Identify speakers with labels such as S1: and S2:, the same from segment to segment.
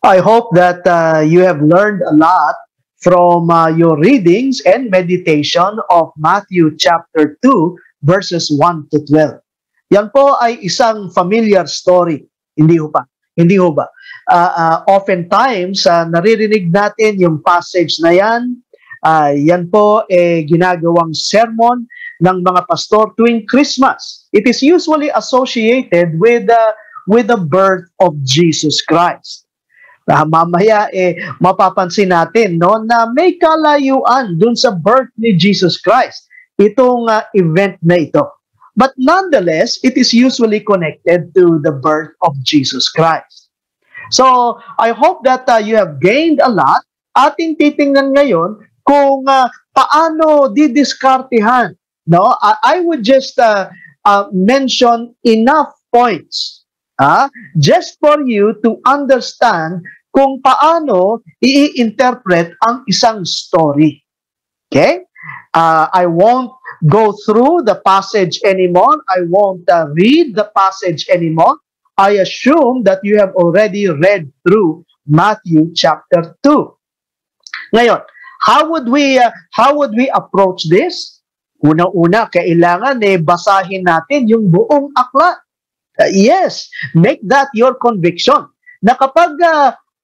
S1: I hope that you have learned a lot from your readings and meditation of Matthew chapter 2 verses 1 to 12. Yan po ay isang familiar story. Hindi ho ba? Hindi ho ba? Oftentimes, naririnig natin yung passage na yan. Yan po ginagawang sermon ng mga pastor tuwing Christmas. It is usually associated with the birth of Jesus Christ. Mamaya mapapansin natin no, na may kalayuan dun sa birth ni Jesus Christ, itong event na ito. But nonetheless, it is usually connected to the birth of Jesus Christ. So, I hope that you have gained a lot. Ating titingnan ngayon kung paano didiskartehan. No? I would just mention enough points just for you to understand kung paano i-interpret ang isang story. Okay? I won't go through the passage anymore. I won't read the passage anymore. I assume that you have already read through Matthew chapter 2. Ngayon, how would we approach this? Una-una, kailangan basahin natin yung buong aklat. Yes, make that your conviction. Na kapag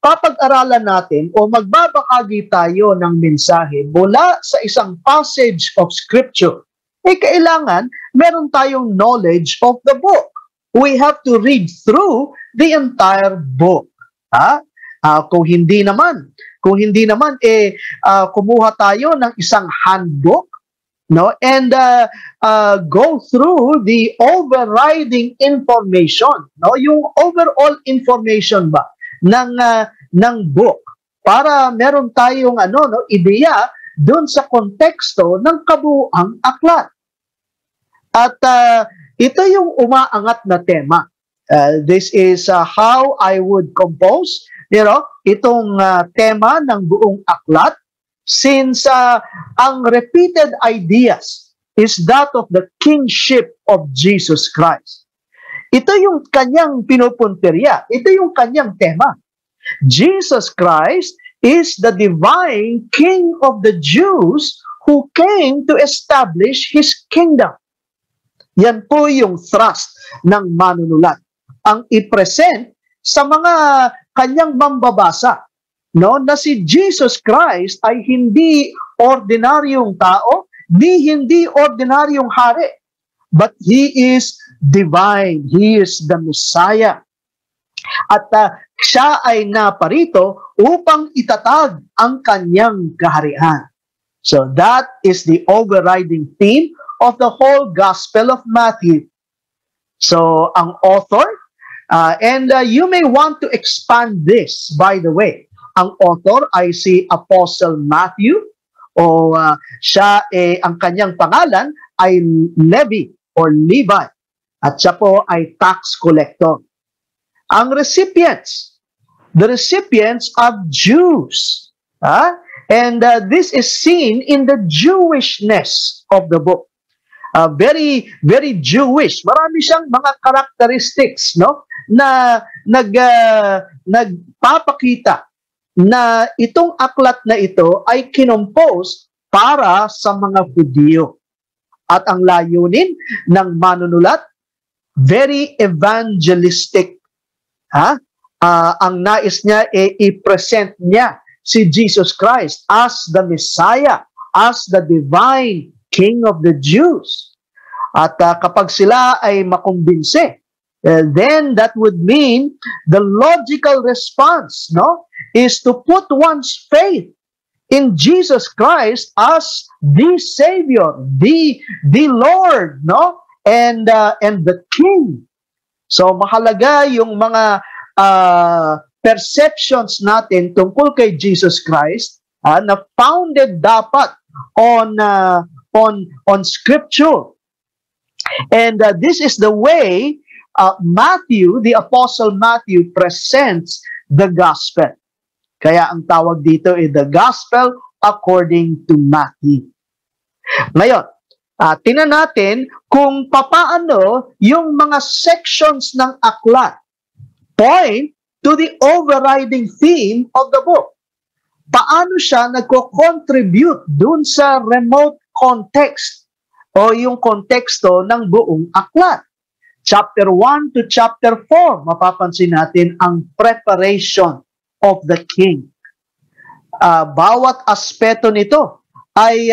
S1: papag-aralan natin o magbabahagi tayo ng mensahe mula sa isang passage of Scripture, kailangan meron tayong knowledge of the book. We have to read through the entire book. Kung hindi naman, kumuha tayo ng isang handbook, no, and go through the overriding information, no, yung overall information ba ng book para meron tayong ideya doon sa konteksto ng kabuuang aklat. At ito yung umaangat na tema. This is how I would compose, itong tema ng buong aklat, since ang repeated ideas is that of the kingship of Jesus Christ. Ito yung kanyang pinupunteriya. Ito yung kanyang tema. Jesus Christ is the divine King of the Jews who came to establish His kingdom. Yan po yung thrust ng manunulat. Ang i-present sa mga kanyang mambabasa, no, na si Jesus Christ ay hindi ordinaryong tao, hindi ordinaryong hari, but He is divine. He is the Messiah. At siya ay naparito upang itatag ang kanyang kaharian. So that is the overriding theme of the whole Gospel of Matthew. So ang author, and you may want to expand this, by the way. Ang author ay si Apostle Matthew, o siya ang kanyang pangalan ay Levi or Levi, at siya po ay tax collector. Ang recipients, the recipients of Jews, and this is seen in the Jewishness of the book. Very, very Jewish. Marami siyang mga characteristics, no, na nagpapakita na itong aklat na ito ay kinompose para sa mga Hudyo. At ang layunin ng manunulat, very evangelistic. Ang nais niya i-present niya si Jesus Christ as the Messiah, as the divine King of the Jews. At kapag sila ay makumbinse, then that would mean the logical response, no, is to put one's faith in Jesus Christ as the Savior, the Lord, no, and the King. So mahalaga yung mga perceptions natin tungkol kay Jesus Christ na founded dapat on Scripture. And this is the way Matthew, the Apostle Matthew, presents the Gospel. Kaya ang tawag dito ay the Gospel according to Matthew. Ngayon, tingnan natin kung papaano yung mga sections ng aklat point to the overriding theme of the book. Paano siya nagko-contribute dun sa remote context o yung konteksto ng buong aklat. Chapter 1 to chapter 4, mapapansin natin ang preparation of the king. Bawat aspeto nito ay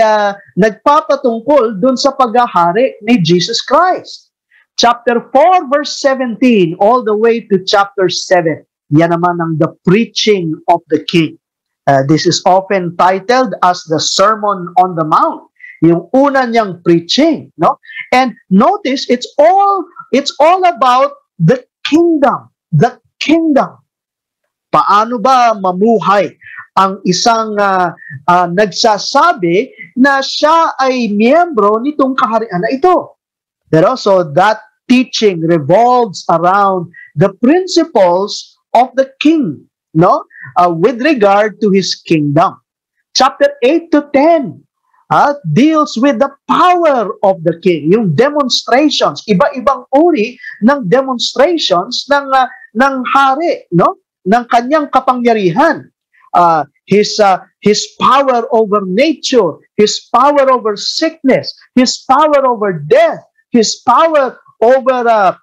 S1: nagpapatungkol dun sa paghahari ni Jesus Christ. Chapter 4 verse 17 all the way to chapter 7. Yan naman ang the preaching of the king. This is often titled as the Sermon on the Mount. Yung una niyang preaching, no? And notice it's all about the kingdom. The kingdom. Paano ba mamuhay ang isang nagsasabi na siya ay miyembro nitong kaharian na ito? Pero so that teaching revolves around the principles of the king, no? With regard to his kingdom. Chapter 8 to 10 deals with the power of the king, yung demonstrations, iba-ibang uri ng demonstrations ng hari, no? Ng kanyang kapangyarihan. His power over nature, his power over sickness, his power over death, his power over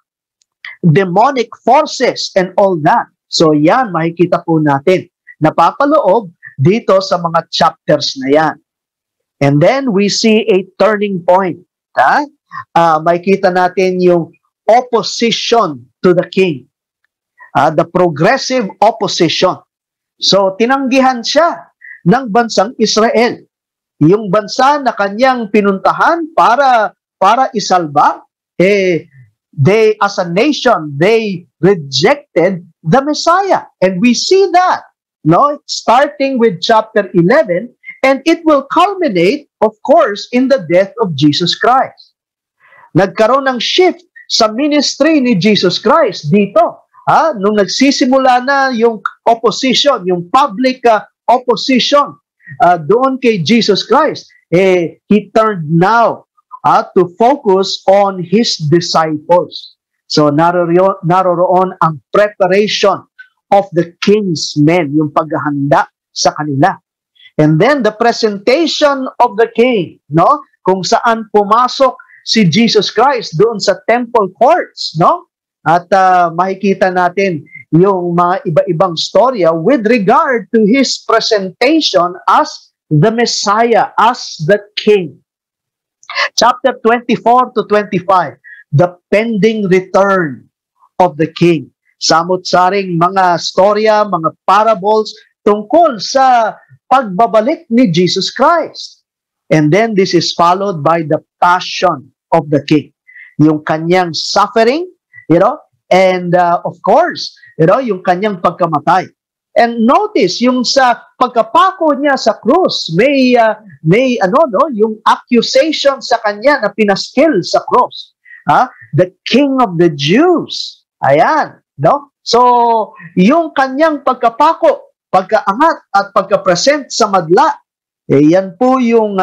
S1: demonic forces and all that. So yan, makikita po natin. Napapaloob dito sa mga chapters na yan. And then we see a turning point. Makikita natin yung opposition to the king. The progressive opposition. So tinanggihan siya ng bansang Israel. Yung bansa na kanyang pinuntahan para isalba, they as a nation, they rejected the Messiah. And we see that, no? Starting with chapter 11, and it will culminate, of course, in the death of Jesus Christ. Nagkaroon ng shift sa ministry ni Jesus Christ dito. Nung nagsisimula na yung opposition, yung public opposition doon kay Jesus Christ, he turned now to focus on his disciples. So naroroon ang preparation of the king's men, yung paghahanda sa kanila. And then the presentation of the king, no? Kung saan pumasok si Jesus Christ doon sa temple courts, no? At makikita natin yung mga iba-ibang storya with regard to his presentation as the Messiah, as the king. Chapter 24 to 25, the pending return of the king. Samot-saring mga storya, mga parables tungkol sa pagbabalik ni Jesus Christ. And then this is followed by the passion of the king. Yung kanyang suffering, and of course, yung kanyang pagkamatay. And notice, yung sa pagkapako niya sa krus, may yung accusation sa kanya na pinaskil sa krus. The King of the Jews. Ayan, no? So, yung kanyang pagkapako, pagkaangat at pagkapresent sa madla, yan po yung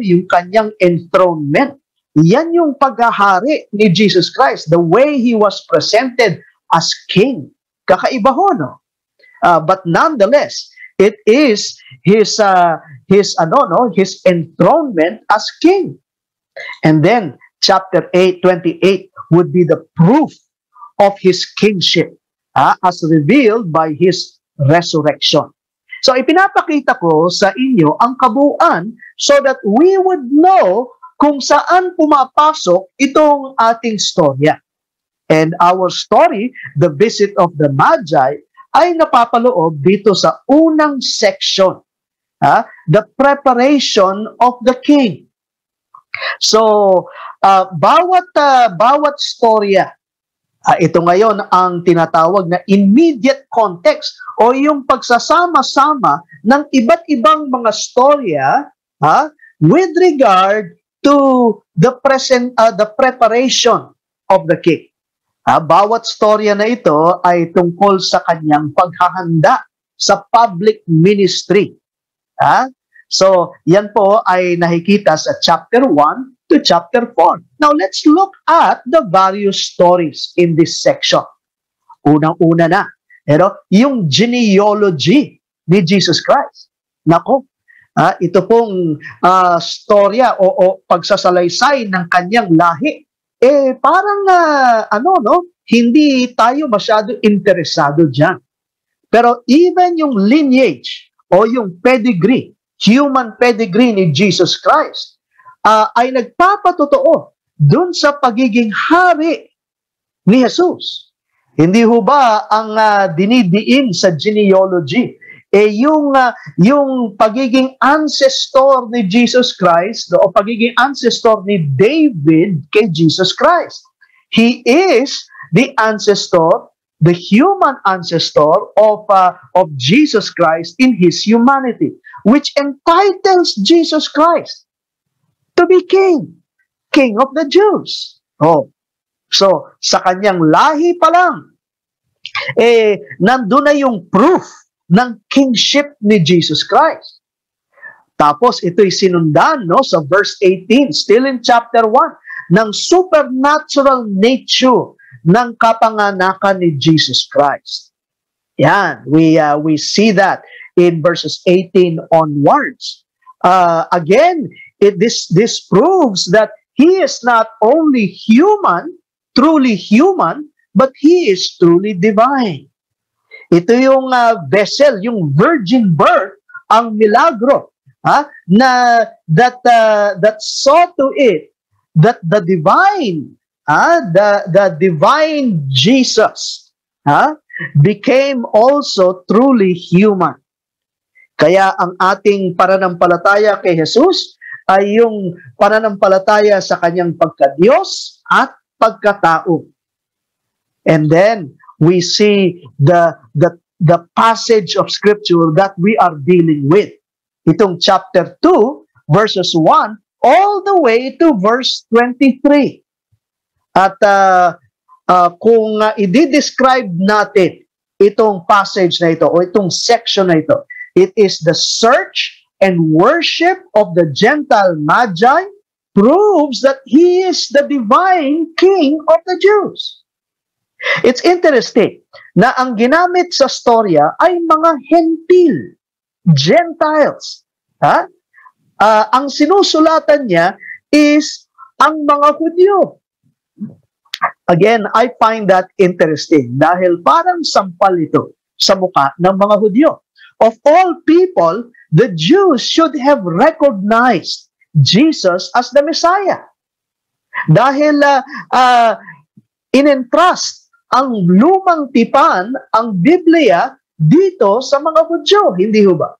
S1: yung kanyang enthronement. Yan yung paghahari ni Jesus Christ, the way he was presented as king. Kakaiba ho, no? But nonetheless, it is his enthronement as king. And then chapter 8:28 would be the proof of his kingship as revealed by his resurrection. So ipinapakita ko sa inyo ang kabuuan so that we would know kung saan pumapasok itong ating storya. And our story, the visit of the Magi, ay napapaloob dito sa unang section, the preparation of the king. So, bawat storya, ito ngayon ang tinatawag na immediate context o yung pagsasama-sama ng iba't ibang mga storya with regard to the preparation of the king. Bawat storya na ito ay tungkol sa kanyang paghahanda sa public ministry. So, yan po ay nakikita sa chapter 1 to chapter 4. Now, let's look at the various stories in this section. Unang-una na, Yung genealogy ni Jesus Christ. Nako, ito pong storya o pagsasalaysay ng kanyang lahi. Parang hindi tayo masyado interesado dyan. Pero even yung lineage o yung pedigree, human pedigree ni Jesus Christ, ay nagpapatotoo dun sa pagiging hari ni Jesus. Hindi ho ba ang dinidiin sa genealogy yung pagiging ancestor ni Jesus Christ o pagiging ancestor ni David kay Jesus Christ. He is the ancestor, the human ancestor of Jesus Christ in his humanity, which entitles Jesus Christ to be king of the Jews. So sa kanyang lahi pa lang, nandun na yung proof ng kingship ni Jesus Christ. Tapos ito'y sinundan sa verse 18, still in chapter 1, ng supernatural nature ng kapanganakan ni Jesus Christ. Yan, we see that in verses 18 onwards. Again, this proves that he is not only human, truly human, but he is truly divine. Ito yung vessel, yung virgin birth, ang milagro, that saw to it that the divine, the divine Jesus, became also truly human. Kaya ang ating pananampalataya kay Jesus ay yung pananampalataya sa kanyang pagka-Diyos at pagkatao. And then we see the passage of Scripture that we are dealing with. Itong chapter 2, verses 1, all the way to verse 23. At kung i-describe natin itong passage na ito o itong section na ito, it is the search and worship of the Gentile Magi proves that he is the divine King of the Jews. It's interesting na ang ginamit sa storya ay mga hentil, Gentiles. Ang sinusulatan niya is ang mga Hudyo. Again, I find that interesting dahil parang sampal ito sa mukha ng mga Hudyo. Of all people, the Jews should have recognized Jesus as the Messiah. Dahil in-entrust ang lumang tipan, ang Biblia, dito sa mga Hudyo, hindi ho ba?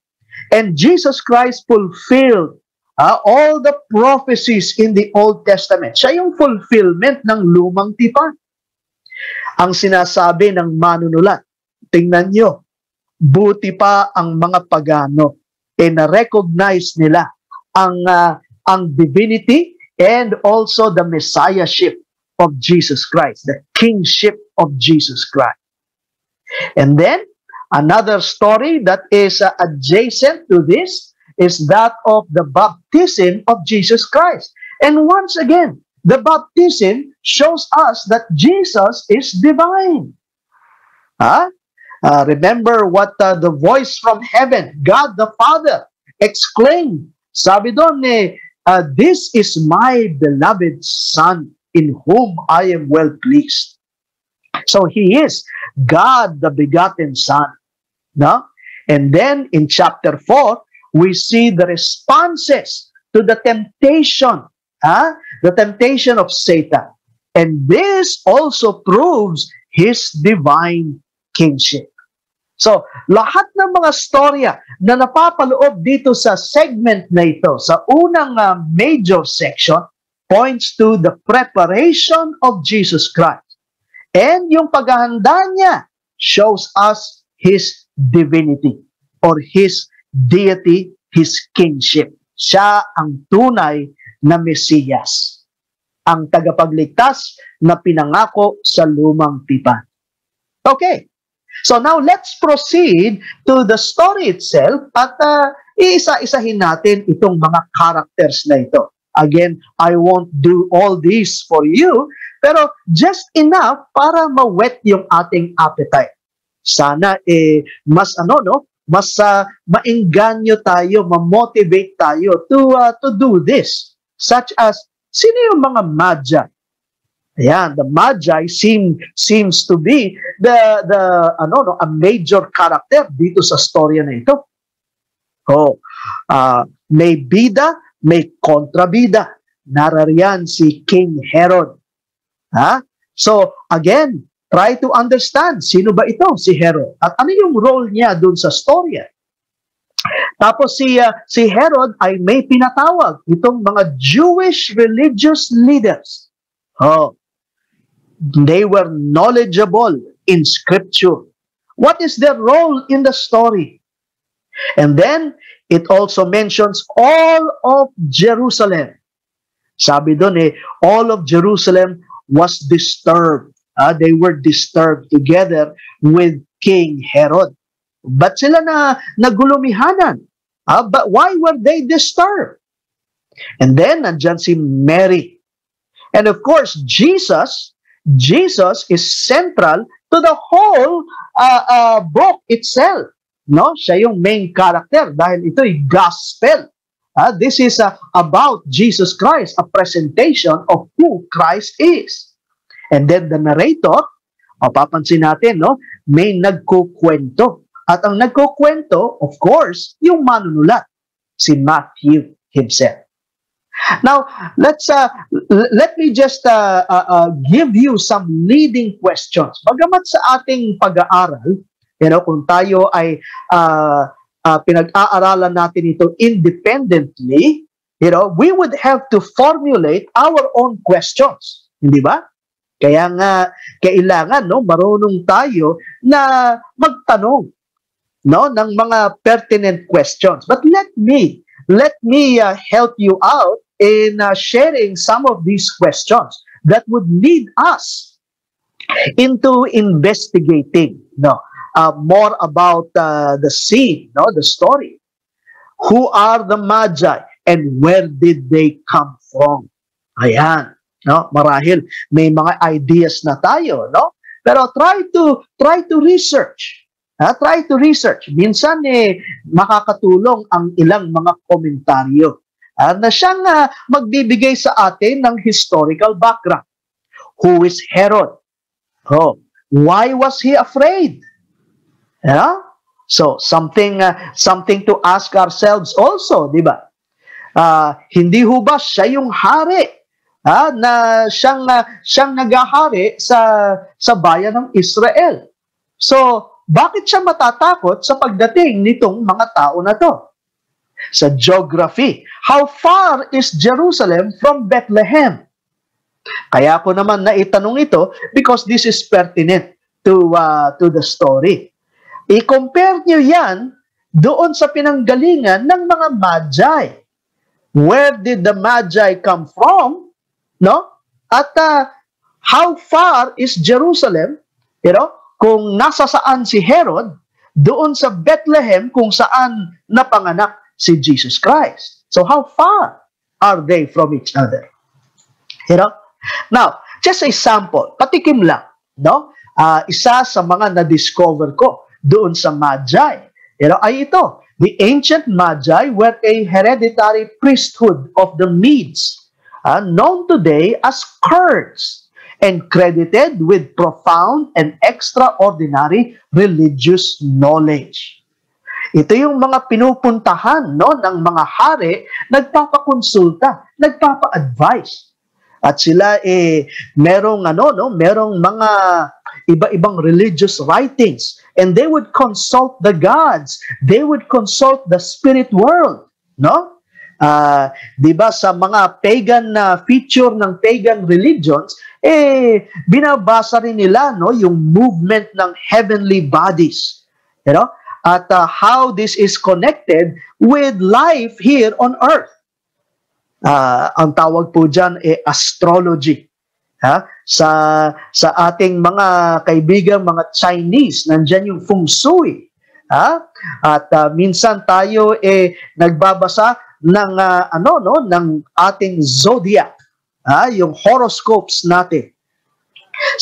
S1: And Jesus Christ fulfilled all the prophecies in the Old Testament. Siya yung fulfillment ng lumang tipan. Ang sinasabi ng manunulat, tingnan nyo, buti pa ang mga pagano, na-recognize nila ang divinity and also the messiahship of Jesus Christ, the kingship of Jesus Christ. And then, another story that is adjacent to this is that of the baptism of Jesus Christ. And once again, the baptism shows us that Jesus is divine. Remember what the voice from heaven, God the Father, exclaimed. Sabi doon this is my beloved Son, in whom I am well pleased. So he is God, the begotten Son. No? And then in chapter 4, we see the responses to the temptation, the temptation of Satan. And this also proves his divine kingship. So, lahat ng mga storya na napapaloob dito sa segment na ito, sa unang major section, points to the preparation of Jesus Christ. And yung paghahanda niya shows us his divinity or his deity, his kingship. Siya ang tunay na Mesiyas, ang tagapagligtas na pinangako sa lumang tipan. Okay, so now let's proceed to the story itself at iisa-isahin natin itong mga characters na ito. Again, I won't do all this for you, pero just enough para ma-whet yung ating appetite. Sana mas mas maengganyo tayo, ma-motivate tayo to do this. Such as, sino yung mga magi? Ayan, the magi seems to be a major character dito sa storya na ito. May bida, may kontrabida. Narariyan si King Herod. So, again, try to understand, sino ba ito si Herod? At ano yung role niya dun sa storya? Tapos si Herod ay may pinatawag itong mga Jewish religious leaders. They were knowledgeable in Scripture. What is their role in the story? And then, it also mentions all of Jerusalem. Sabi doon all of Jerusalem was disturbed. They were disturbed together with King Herod. Ba't sila nagulumihanan? But why were they disturbed? And then, nandyan si Mary. And of course, Jesus is central to the whole book itself. No? Siya yung main character dahil ito'y gospel. This is about Jesus Christ, a presentation of who Christ is. And then the narrator, papansin natin, may nagkukwento. At ang nagkukwento, of course, yung manunulat, si Matthew himself. Now, let me just give you some leading questions. Bagamat sa ating pag-aaral, kung tayo ay pinag-aaralan natin ito independently, we would have to formulate our own questions. Hindi ba? Kaya nga, kailangan, marunong tayo na magtanong, ng mga pertinent questions. But let me help you out in sharing some of these questions that would lead us into investigating more about the scene, the story. Who are the Magi and where did they come from? Ayan, marahil may mga ideas na tayo, pero try to research. Try to research. Minsan makakatulong ang ilang mga komentaryo na siyang magbibigay sa atin ng historical background. Who is Herod? Why was he afraid? So something to ask ourselves also, di ba? Hindi ho ba siya yung hari na siyang naghahari sa bayan ng Israel? So bakit siya matatakot sa pagdating nitong mga tao na to? Sa geography, how far is Jerusalem from Bethlehem? Kaya ko naman naitanong ito because this is pertinent to the story. I-compare nyo yan doon sa pinanggalingan ng mga Magi. Where did the Magi come from? At how far is Jerusalem? Kung nasa saan si Herod, doon sa Bethlehem kung saan napanganak si Jesus Christ. So how far are they from each other? Now, just a sample, patikim lang, isa sa mga na-discover ko doon sa Magi, ay ito. The ancient Magi were a hereditary priesthood of the Medes, known today as Kurds, and credited with profound and extraordinary religious knowledge. Ito yung mga pinupuntahan ng mga hari, nagpapakonsulta, nagpapa-advise. At sila merong mga iba-ibang religious writings, and they would consult the gods, they would consult the spirit world, diba sa mga pagan feature ng pagan religions, binabasa rin nila yung movement ng heavenly bodies, at how this is connected with life here on earth. Ang tawag po dyan astrology. Sa ating mga kaibigan, mga Chinese, nandyan yung feng shui. At minsan tayo nagbabasa ng ng ating zodiac, yung horoscopes natin.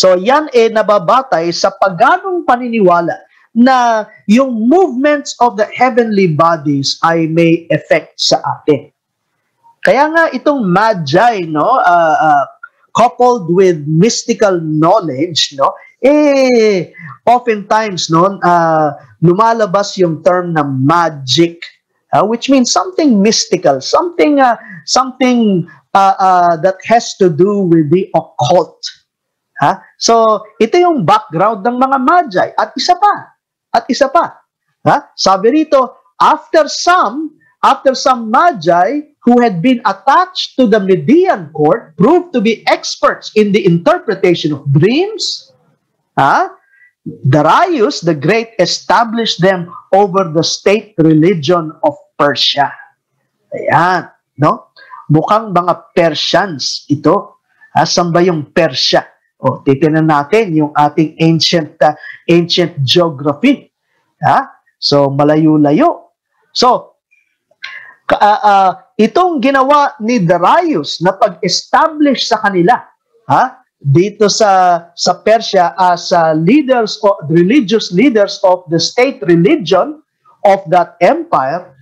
S1: So yan nababatay sa paganong paniniwala na yung movements of the heavenly bodies ay may effect sa atin. Kaya nga itong magi, no, coupled with mystical knowledge, no, oftentimes, no, lumalabas yung term na magic, which means something mystical, something that has to do with the occult. So, ito yung background ng mga magi. At isa pa. Sabi rito, after some magi who had been attached to the Median court proved to be experts in the interpretation of dreams, Darius the Great established them over the state religion of Persia. Ayan, no? Mukhang mga Persians ito. Saan ba yung Persia? Titingnan natin yung ating ancient geography. So, malayo-layo. So, itong ginawa ni Darius na pag-establish sa kanila, dito sa Persia as religious leaders of the state religion of that empire,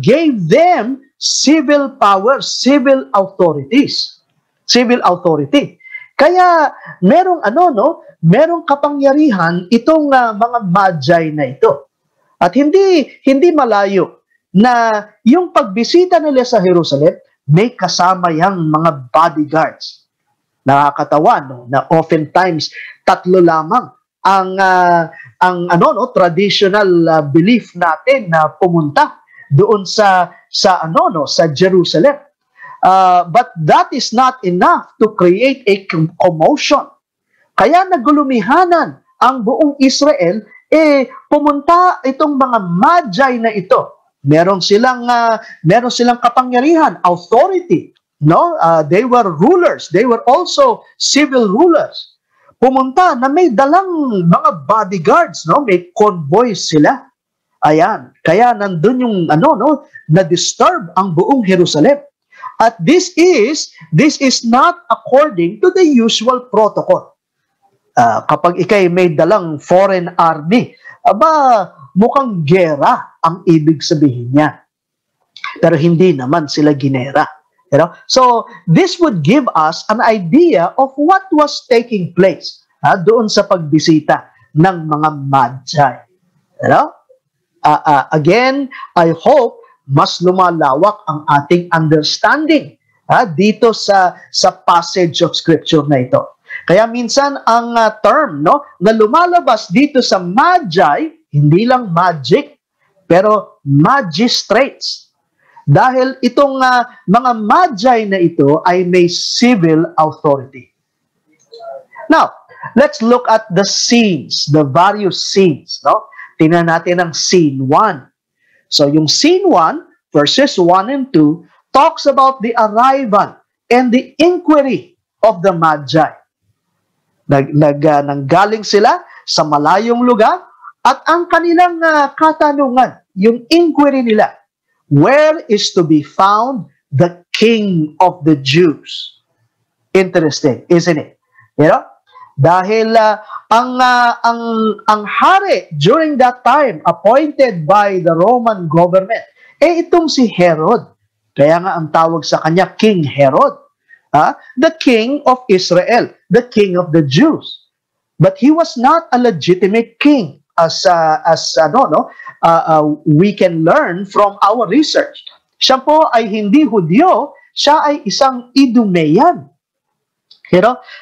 S1: gave them civil power, civil authority. Kaya merong kapangyarihan itong mga magi na ito. At hindi malayo na yung pagbisita nila sa Jerusalem, may kasama yang mga bodyguards. Nakakatawa, no, na oftentimes 3 lamang ang traditional belief natin na pumunta doon sa Jerusalem. But that is not enough to create a commotion. Kaya nagulumihanan ang buong Israel, pumunta itong mga magi na ito. Meron silang kapangyarihan, authority, no? They were rulers, they were also civil rulers. Pumunta na may dalang mga bodyguards, no? May convoys sila. Ayan, kaya nandun yung na-disturb ang buong Jerusalem. At this is not according to the usual protocol. Kapag ikay may dalang foreign army, mukhang gera ang ibig sabihin niya. Pero hindi naman sila ginera. So, this would give us an idea of what was taking place doon sa pagbisita ng mga magi. Again, I hope mas lumalawak ang ating understanding dito sa passage of Scripture na ito. Kaya minsan ang term na lumalabas dito sa magi, hindi lang magic, pero magistrates. Dahil itong mga magi na ito ay may civil authority. Now, let's look at the scenes, the various scenes. Tingnan natin ang scene 1. So, yung scene 1, verses 1 and 2, talks about the arrival and the inquiry of the magi. Nanggaling sila sa malayong lugar at ang kanilang katanungan, yung inquiry nila, where is to be found the King of the Jews? Interesting, isn't it? Dahil ang hari during that time appointed by the Roman government, itong si Herod. Kaya nga ang tawag sa kanya King Herod. The king of Israel, the king of the Jews. But he was not a legitimate king as we can learn from our research. Siya po ay hindi Hudyo, siya ay isang Idumean.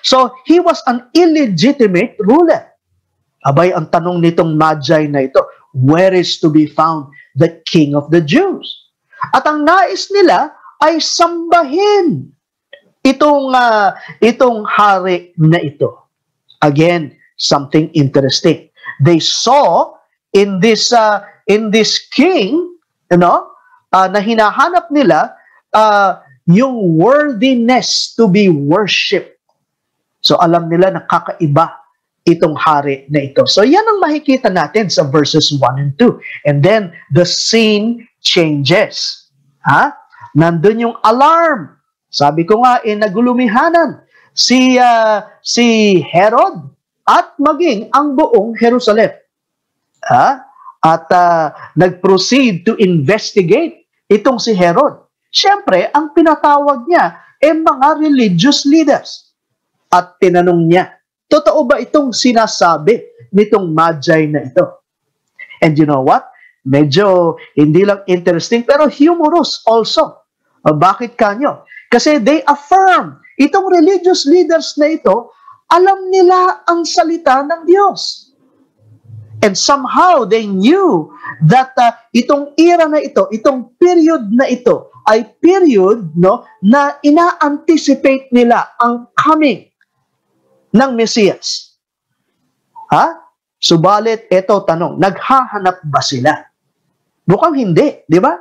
S1: So he was an illegitimate ruler. Abay, ang tanong nitong magi na ito, where is to be found the king of the Jews? At ang nais nila ay sambahin itong hari na ito. Again, something interesting. They saw in this king, na hinahanap nila yung worthiness to be worshipped. So alam nila na kakaiba itong hari na ito. So yan ang makikita natin sa verses 1 and 2. And then the scene changes. Nandun yung alarm. Sabi ko nga, nagulumihanan si Herod at maging ang buong Jerusalem. At nag-proceed to investigate itong si Herod. Siyempre, ang pinatawag niya mga religious leaders. At tinanong niya, totoo ba itong sinasabi nitong Magi na ito? And you know what? Medyo hindi lang interesting, pero humorous also. Bakit kanyo? Kasi they affirm, itong religious leaders na ito, alam nila ang salita ng Diyos. And somehow they knew that itong era na ito, itong period na ito, ay period na ina-anticipate nila ang coming ng Mesiyas. Subalit, ito tanong, naghahanap ba sila? Mukhang hindi, di ba?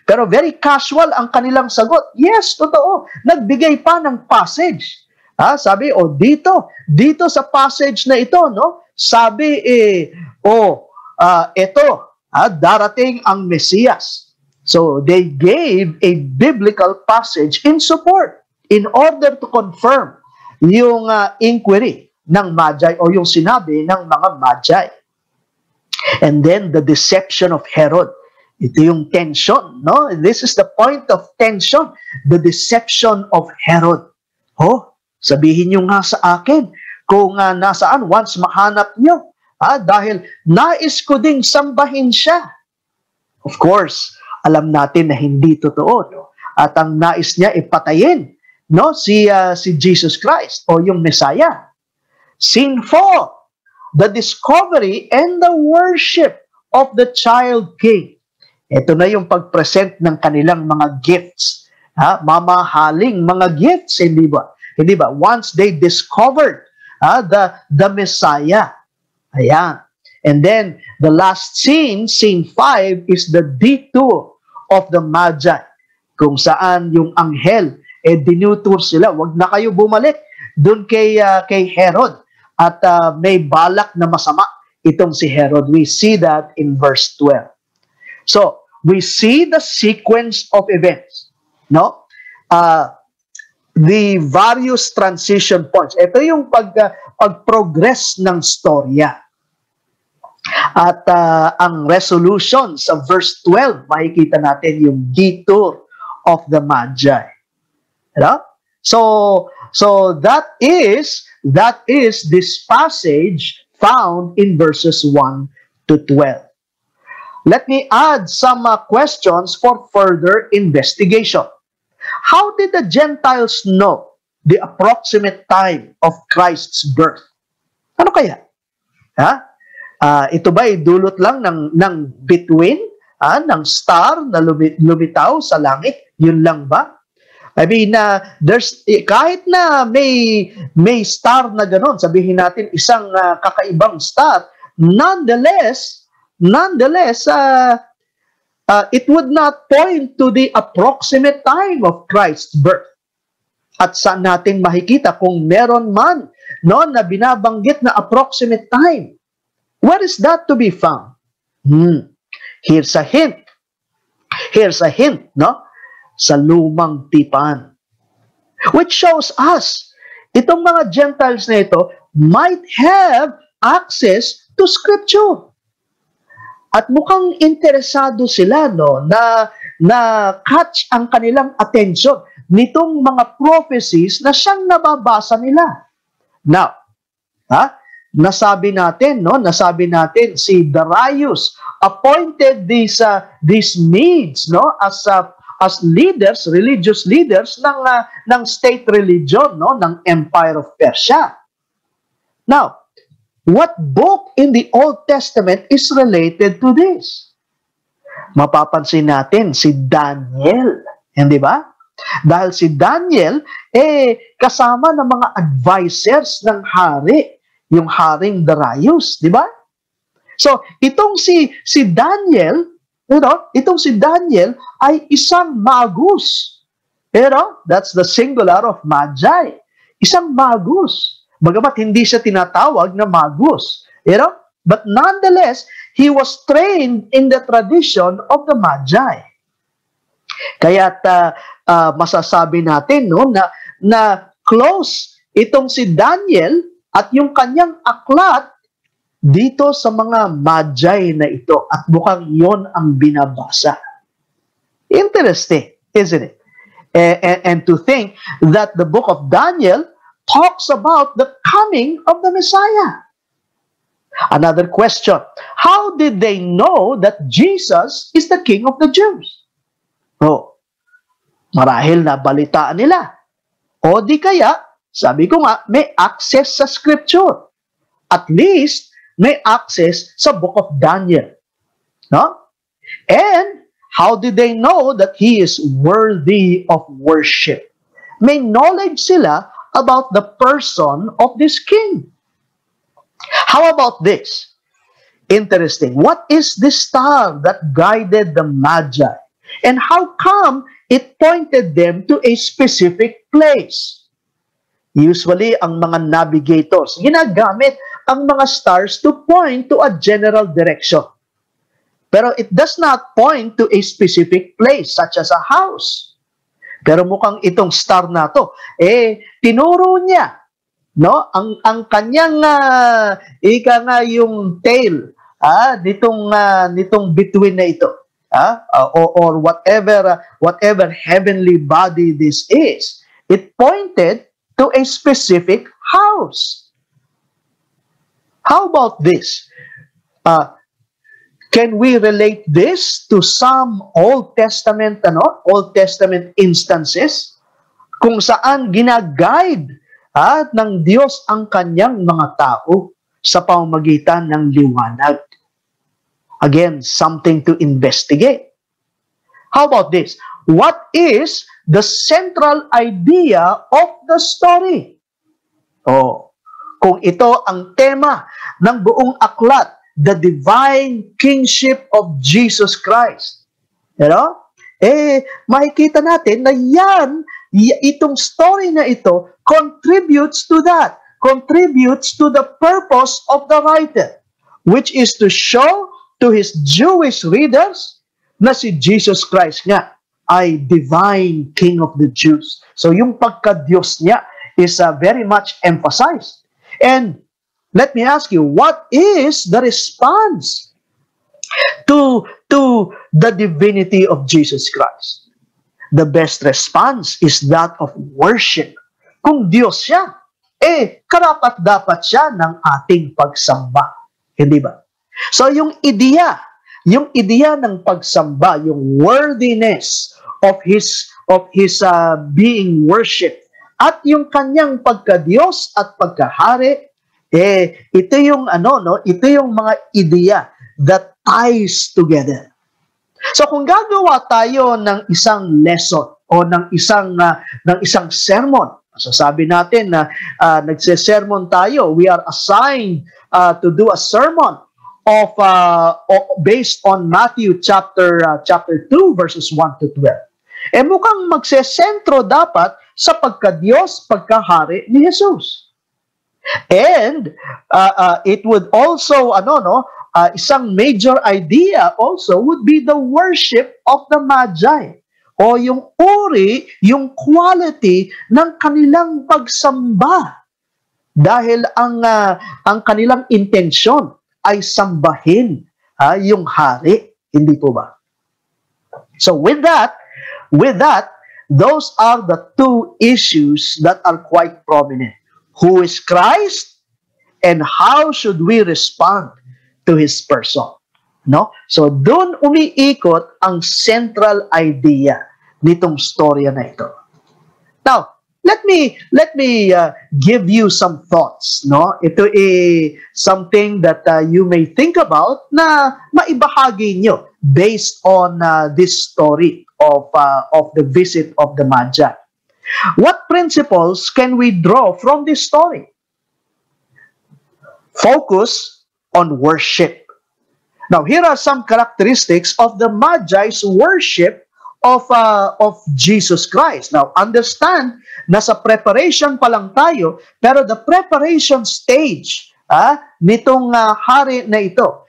S1: Pero very casual ang kanilang sagot. Yes, totoo. Nagbigay pa ng passage. Sabi, dito sa passage na ito, sabi, ito, darating ang Mesiyas. So, they gave a biblical passage in support in order to confirm yung inquiry ng Magi o yung sinabi ng mga Magi. And then, the deception of Herod. Ito yung tension, no? This is the point of tension, the deception of Herod. Sabihin nyo nga sa akin kung nasaan once mahanap nyo. Dahil nais ko ding sambahin siya. Of course, alam natin na hindi totoo. No? At ang nais niya ipatayin si Jesus Christ o yung Messiah. Sinful, the discovery and the worship of the child king. Ito na yung pag-present ng kanilang mga gifts. Mamahaling mga gifts, hindi ba? Hindi ba? Once they discovered the Messiah. Ayan. And then, the last scene, scene 5, is the detour of the Magi. Kung saan yung anghel, dinutur sila. Huwag na kayo bumalik dun kay Herod. At may balak na masama itong si Herod. We see that in verse 12. So, we see the sequence of events. No? The various transition points. Ito yung pag-progress ng storya. At ang resolution sa verse 12, makikita natin yung detour of the Magi. Right? So that is this passage found in verses 1 to 12. Let me add some questions for further investigation. How did the Gentiles know the approximate time of Christ's birth? Ano kaya? Ito ba ay dulot lang ng bituin, ng star na lumitaw sa langit? Yun lang ba? I mean, kahit na may star na gano'n, sabihin natin isang kakaibang star, nonetheless, it would not point to the approximate time of Christ's birth. At saan natin makikita kung meron man na binabanggit na approximate time? Where is that to be found? Here's a hint. Sa lumang tipan. Which shows us, itong mga Gentiles na ito might have access to Scripture. At mukhang interesado sila na catch ang kanilang attention nitong mga prophecies na siyang nababasa nila. Now, nasabi natin si Darius appointed these Medes as leaders, religious leaders ng state religion, ng Empire of Persia. Now, what book in the Old Testament is related to this? Mapapansin natin si Daniel, hindi ba? Dahil si Daniel kasama ng mga advisors ng hari, yung haring Darius, di ba? So, itong si Daniel, itong si Daniel ay isang magus. That's the singular of magi. Isang magus. Bagamat hindi siya tinatawag na magus. But nonetheless, he was trained in the tradition of the Magi. Kaya masasabi natin na close itong si Daniel at yung kanyang aklat dito sa mga magi na ito at mukhang yon ang binabasa. Interesting, isn't it? And to think that the book of Daniel talks about the coming of the Messiah. Another question, how did they know that Jesus is the King of the Jews? Oh, marahil na balitaan nila. O di kaya, sabi ko nga, may access sa Scripture. At least, may access sa book of Daniel. No? And, how did they know that He is worthy of worship? May knowledge sila about the person of this King. How about this? Interesting. What is this star that guided the Magi? And how come it pointed them to a specific place? Usually, ang mga navigators, ginagamit ang mga stars to point to a general direction. Pero it does not point to a specific place, such as a house. Pero mukhang itong star na to, tinuro niya, no? Ang kanyang ika nga yung tail, nitong bituin na ito, or whatever heavenly body this is, it pointed to a specific house. How about this? Can we relate this to some Old Testament instances kung saan ginaguide ng Diyos ang kanyang mga tao sa pamamagitan ng liwanag? Again, something to investigate. How about this? What is the central idea of the story? Kung ito ang tema ng buong aklat, the divine kingship of Jesus Christ. Makikita natin na itong story na ito contributes to that, contributes to the purpose of the writer, which is to show to his Jewish readers na si Jesus Christ nga ay divine King of the Jews. So yung pagka-Diyos niya is very much emphasized. And let me ask you, what is the response to the divinity of Jesus Christ? The best response is that of worship. Kung Diyos siya, karapat-dapat siya ng ating pagsamba. Hindi ba? So yung ideya ng pagsamba, yung worthiness of his being worshipped, at yung kanyang pagka-Diyos at pagkahari, ito yung ito yung mga ideya that ties together. So kung gagawa tayo ng isang lesson o ng isang sermon, so sabi natin na nagse-sermon tayo, we are assigned to do a sermon of based on Matthew chapter 2 verses 1 to 12. Mukhang magsesentro dapat sa pagka-Diyos, pagkahari ni Jesus. And it would also isang major idea also would be the worship of the Magi, o yung uri, yung quality ng kanilang pagsamba, dahil ang kanilang intensyon ay sambahin yung hari, hindi po ba? So with that, those are the two issues that are quite prominent. Who is Christ, and how should we respond to His person? No? So doon umiikot ang central idea nitong storya na ito. Now, let me give you some thoughts. No? Ito something that you may think about na maibahagi nyo based on this story of the visit of the Magi. What principles can we draw from this story? Focus on worship. Now, here are some characteristics of the Magi's worship of Jesus Christ. Now, understand, nasa preparation pa lang tayo, pero the preparation stage nitong hari na ito,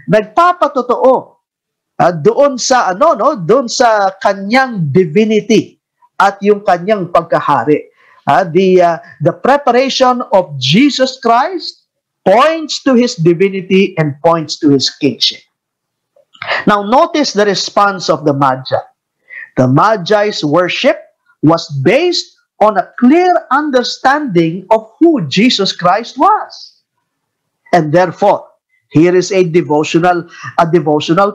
S1: nagpapatotoo doon sa doon sa kanyang divinity at yung kanyang pagkahari. The preparation of Jesus Christ points to his divinity and points to his kingship. Now notice the response of the Magi. The Magi's worship was based on a clear understanding of who Jesus Christ was. And therefore, here is a devotional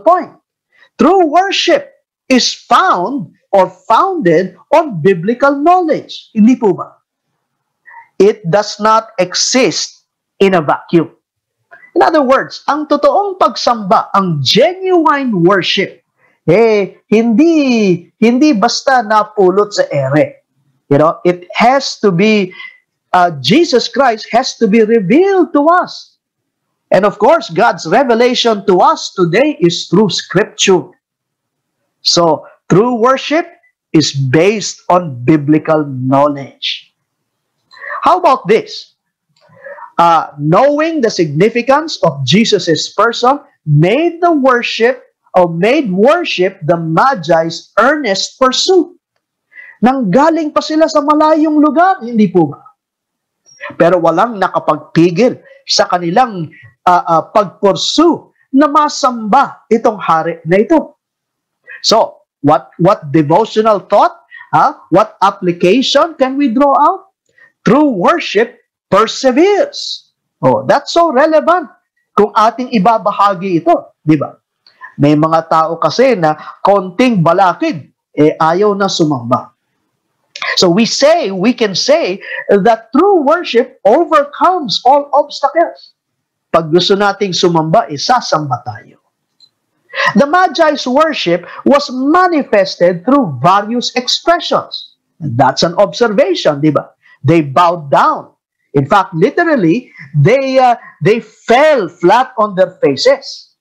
S1: point. True worship is found or founded on biblical knowledge. Hindi po ba? It does not exist in a vacuum. In other words, ang totoong pagsamba, ang genuine worship, hindi basta napulot sa ere. You know, it has to be, Jesus Christ has to be revealed to us. And of course, God's revelation to us today is through Scripture. So, true worship is based on biblical knowledge. How about this? Knowing the significance of Jesus' person made worship the Magi's earnest pursuit. Nanggaling pa sila sa malayong lugar, hindi po ba? Pero walang nakapagpigil sa kanilang pagpursue na masamba itong hari na ito. So, what devotional thought, what application can we draw out? True worship perseveres. Oh, that's so relevant kung ating ibabahagi ito, di ba? May mga tao kasi na konting balakid, ayaw na sumamba. So we can say that true worship overcomes all obstacles. Pag gusto nating sumamba, sasamba tayo. The Magi's worship was manifested through various expressions. And that's an observation, di ba? They bowed down. In fact, literally, they fell flat on their faces.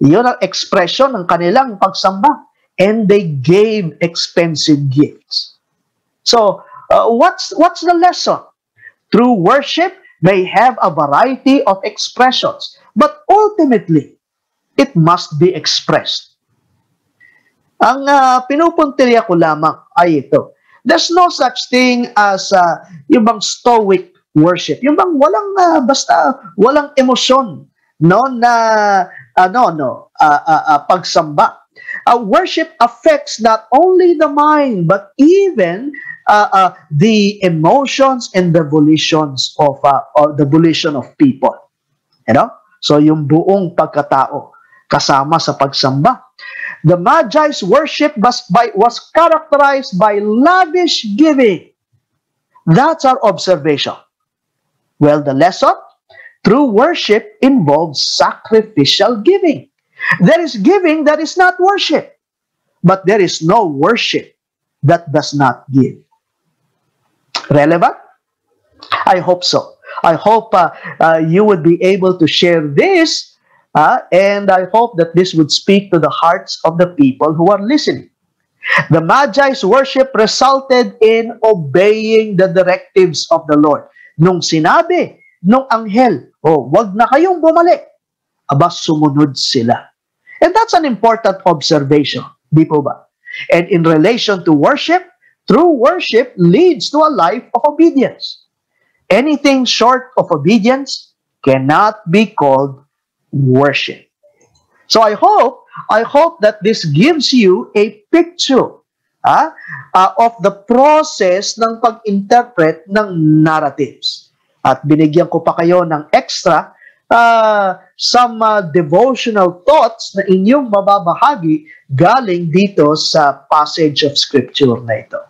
S1: Yun ang expression ng kanilang pagsamba. And they gave expensive gifts. So, what's the lesson? True worship may have a variety of expressions, but ultimately, it must be expressed. Ang pinupuntirya ko lamang ay ito. There's no such thing as yung bang stoic worship. Yung bang basta walang emosyon, no, na pagsamba. Worship affects not only the mind but even the emotions and the volitions of or the volition of people. You know? So yung buong pagkatao kasama sa pagsamba. The Magi's worship was characterized by lavish giving. That's our observation. Well, the lesson? True worship involves sacrificial giving. There is giving that is not worship. But there is no worship that does not give. Relevant? I hope so. I hope you would be able to share this, and I hope that this would speak to the hearts of the people who are listening. The Magi's worship resulted in obeying the directives of the Lord. Nung sinabi nung anghel, wag na kayong bumalik, aba sumunod sila. And that's an important observation, di po ba? And in relation to worship, true worship leads to a life of obedience. Anything short of obedience cannot be called worship. So I hope that this gives you a picture of the process ng pag-interpret ng narratives. At binigyan ko pa kayo ng extra some devotional thoughts na inyong mababahagi galing dito sa passage of Scripture na ito.